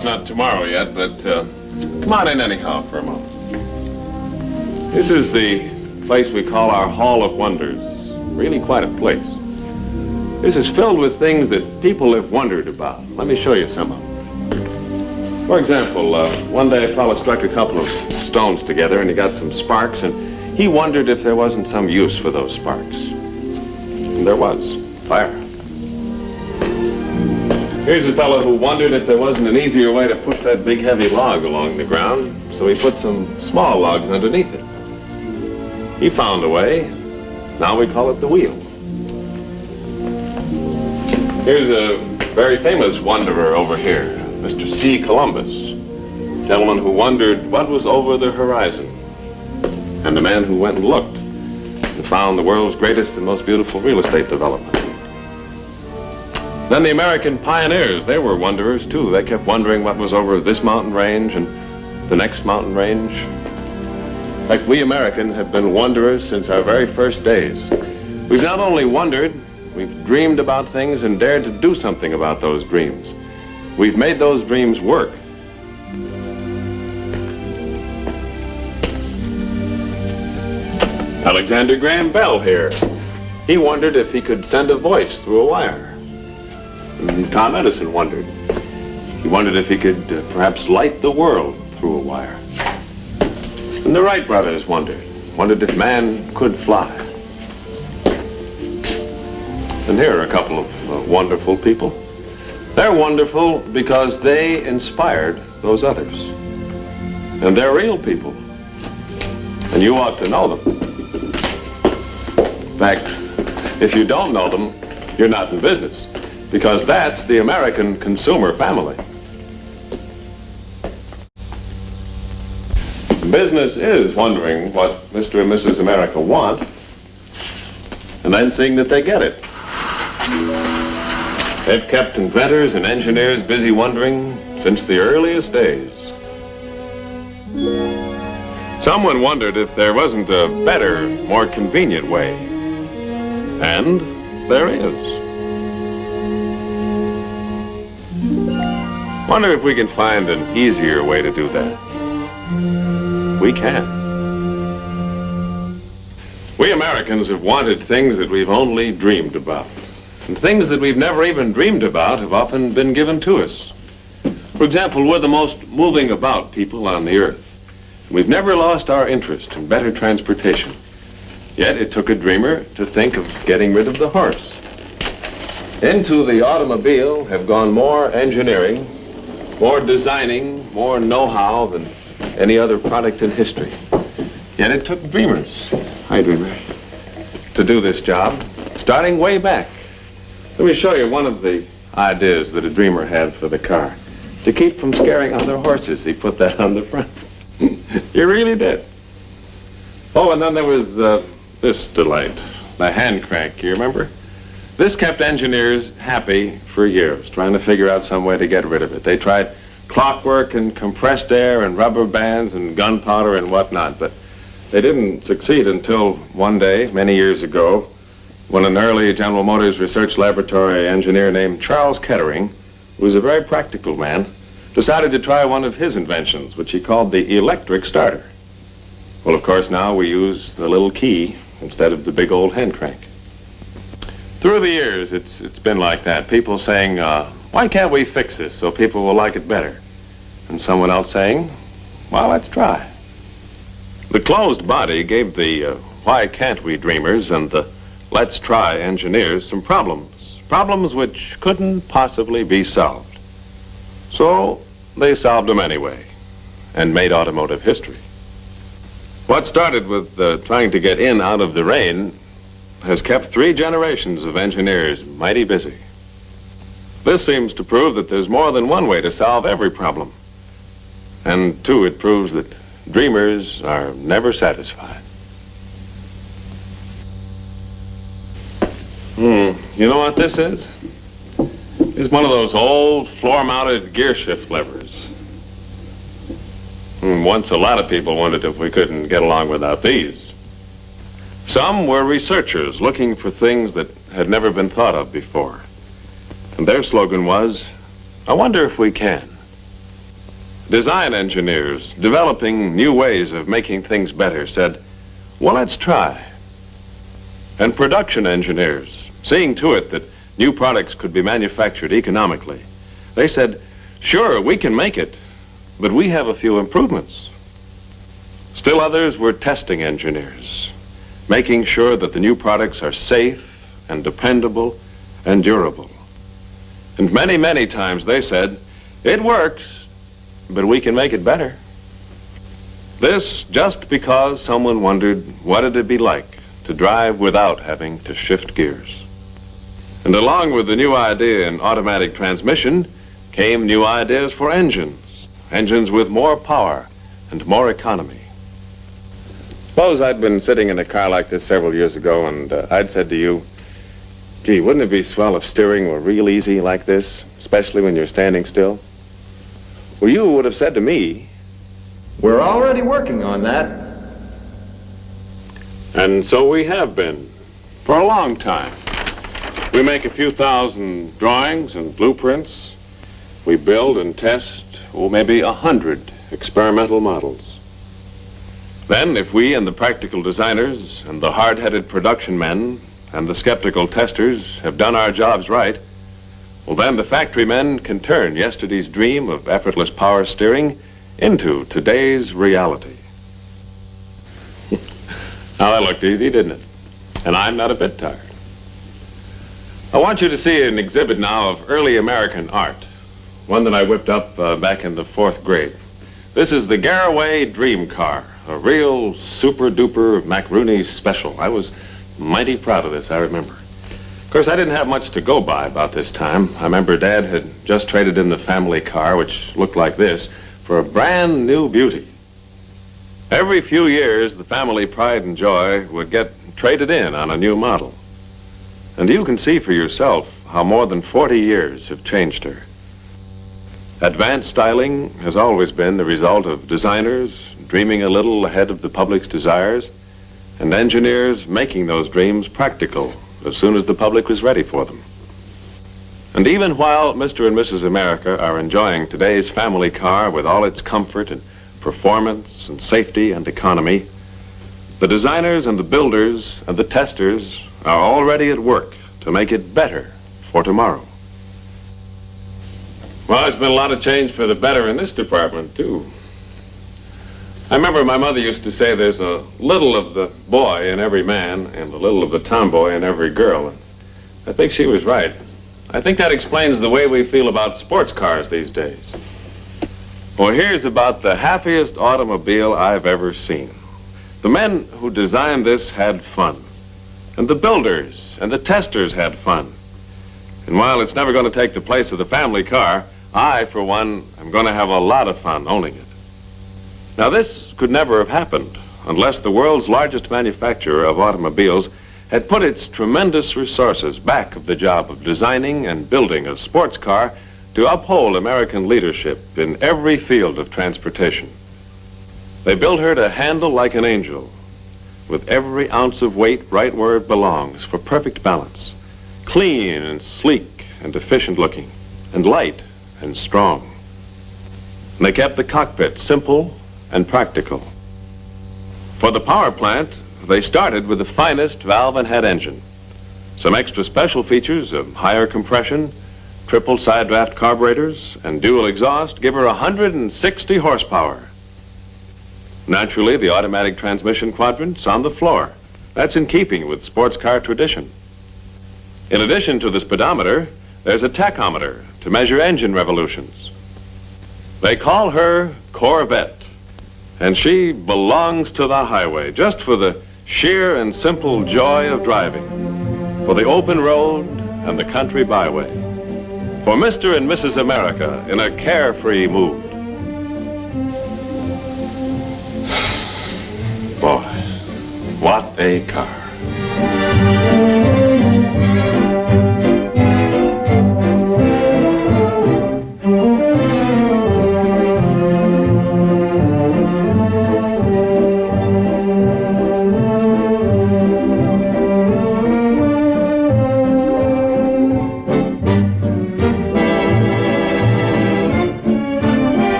it's not tomorrow yet, but come on in anyhow for a moment. This is the place we call our Hall of Wonders. Really quite a place. This is filled with things that people have wondered about. Let me show you some of them. For example, one day a fellow struck a couple of stones together and he got some sparks, and he wondered if there wasn't some use for those sparks. And there was. Fire. Here's a fellow who wondered if there wasn't an easier way to push that big heavy log along the ground, so he put some small logs underneath it. He found a way. Now we call it the wheel. Here's a very famous wanderer over here, Mr. C. Columbus, a gentleman who wondered what was over the horizon, and the man who went and looked and found the world's greatest and most beautiful real estate development. Then the American pioneers, they were wanderers too. They kept wondering what was over this mountain range and the next mountain range. In fact, we Americans have been wanderers since our very first days. We've not only wondered, we've dreamed about things and dared to do something about those dreams. We've made those dreams work. Alexander Graham Bell here. He wondered if he could send a voice through a wire. And Tom Edison wondered. He wondered if he could perhaps light the world through a wire. And the Wright brothers wondered if man could fly. And here are a couple of wonderful people. They're wonderful because they inspired those others. And they're real people. And you ought to know them. In fact, if you don't know them, you're not in business. Because that's the American consumer family. Business is wondering what Mr. and Mrs. America want, and then seeing that they get it. They've kept inventors and engineers busy wondering since the earliest days. Someone wondered if there wasn't a better, more convenient way. And there is. Wonder if we can find an easier way to do that. We can. We Americans have wanted things that we've only dreamed about. And things that we've never even dreamed about have often been given to us. For example, we're the most moving about people on the earth. We've never lost our interest in better transportation. Yet it took a dreamer to think of getting rid of the horse. Into the automobile have gone more engineering, more designing, more know-how than any other product in history. Yet it took dreamers, hi dreamer, to do this job, starting way back. Let me show you one of the ideas that a dreamer had for the car. To keep from scaring other horses, he put that on the front. He really did. Oh, and then there was this delight, the hand crank, you remember? This kept engineers happy for years, trying to figure out some way to get rid of it. They tried clockwork and compressed air and rubber bands and gunpowder and whatnot, but they didn't succeed until one day, many years ago, when an early General Motors research laboratory engineer named Charles Kettering, who was a very practical man, decided to try one of his inventions, which he called the electric starter. Well, of course, now we use the little key instead of the big old hand crank. Through the years, it's been like that. People saying, why can't we fix this so people will like it better? And someone else saying, well, let's try. The closed body gave the why can't we dreamers and the let's try engineers some problems which couldn't possibly be solved. So they solved them anyway and made automotive history. What started with trying to get in out of the rain has kept 3 generations of engineers mighty busy. This seems to prove that there's more than one way to solve every problem. And 2, it proves that dreamers are never satisfied. You know what this is? It's one of those old floor-mounted gear shift levers. Once a lot of people wondered if we couldn't get along without these. Some were researchers looking for things that had never been thought of before. And their slogan was, I wonder if we can. Design engineers, developing new ways of making things better, said, well, let's try. And production engineers, seeing to it that new products could be manufactured economically, they said, sure, we can make it, but we have a few improvements. Still others were testing engineers, making sure that the new products are safe and dependable and durable. And many, many times they said, it works, but we can make it better. This just because someone wondered what it'd be like to drive without having to shift gears. And along with the new idea in automatic transmission came new ideas for engines, engines with more power and more economy. Suppose I'd been sitting in a car like this several years ago and I'd said to you, gee, wouldn't it be swell if steering were real easy like this, especially when you're standing still? Well, you would have said to me, we're already working on that. And so we have been, for a long time. We make a few thousand drawings and blueprints. We build and test, maybe 100 experimental models. Then, if we and the practical designers and the hard-headed production men and the skeptical testers have done our jobs right, well, then the factory men can turn yesterday's dream of effortless power steering into today's reality. Now, that looked easy, didn't it? And I'm not a bit tired. I want you to see an exhibit now of early American art, one that I whipped up back in the 4th grade. This is the Garroway Dream Car, a real super-duper Macaroni special. I was mighty proud of this, I remember. Of course, I didn't have much to go by about this time. I remember Dad had just traded in the family car, which looked like this, for a brand new beauty. Every few years, the family pride and joy would get traded in on a new model. And you can see for yourself how more than 40 years have changed her. Advanced styling has always been the result of designers dreaming a little ahead of the public's desires, and engineers making those dreams practical as soon as the public was ready for them. And even while Mr. and Mrs. America are enjoying today's family car with all its comfort and performance and safety and economy, the designers and the builders and the testers are already at work to make it better for tomorrow. Well, there's been a lot of change for the better in this department, too. I remember my mother used to say there's a little of the boy in every man and a little of the tomboy in every girl. And I think she was right. I think that explains the way we feel about sports cars these days. Well, here's about the happiest automobile I've ever seen. The men who designed this had fun. And the builders and the testers had fun. And while it's never going to take the place of the family car, I, for one, am going to have a lot of fun owning it. Now, this could never have happened unless the world's largest manufacturer of automobiles had put its tremendous resources back of the job of designing and building a sports car to uphold American leadership in every field of transportation. They built her to handle like an angel, with every ounce of weight right where it belongs for perfect balance, clean and sleek and efficient looking, and light and strong. And they kept the cockpit simple and practical. For the power plant, they started with the finest valve and head engine. Some extra special features of higher compression, triple side draft carburetors, and dual exhaust give her 160 horsepower. Naturally, the automatic transmission quadrant's on the floor. That's in keeping with sports car tradition. In addition to the speedometer, there's a tachometer to measure engine revolutions. They call her Corvette, and she belongs to the highway just for the sheer and simple joy of driving, for the open road and the country byway, for Mr. and Mrs. America in a carefree mood. Boy, what a car.